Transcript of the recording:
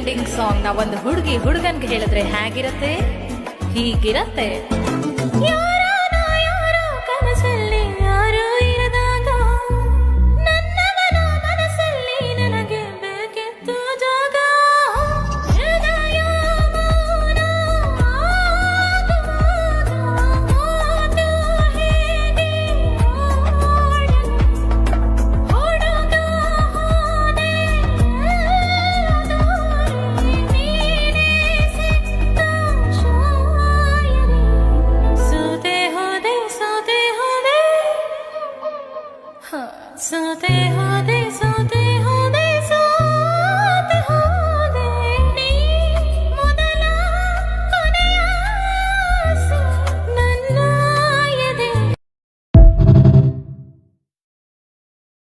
Trending song ನ ಒಂದು ಹುಡುಗಿ ಹುಡುಗನ್ಗೆ ಹೇಳಿದ್ರೆ ಹೇಗಿರತ್ತೆ? ಹೀಗಿರತ್ತೆ. ಯಾರೋ ಯಾರೋ ಕನಸಲ್ಲಿ ಯಾರೋ ಇರದಾಗ ನನ್ನವನ ಮನಸ್ಸಲ್ಲಿ ನನಗೆ ಬೇಕಿತ್ತು ಜಾಗ. ಹೃದಯ ಮೌನ ಆಗುವಾಗ ಮಾತು ಹೇಗೆ ಆಡಲು? ಹುಡುಗ ಹೋದೆ ಎಲ್ಲದೂರಿ ನೀನೇ ಸಿಕ್ಕ ಶಾಯರಿ. ಸೋತೆ ಹೋದೆ ಸೋತೆ ಹೋದೆ, ಹ, ಸೋತೆ ಹೋದೆ ಸೋತೆ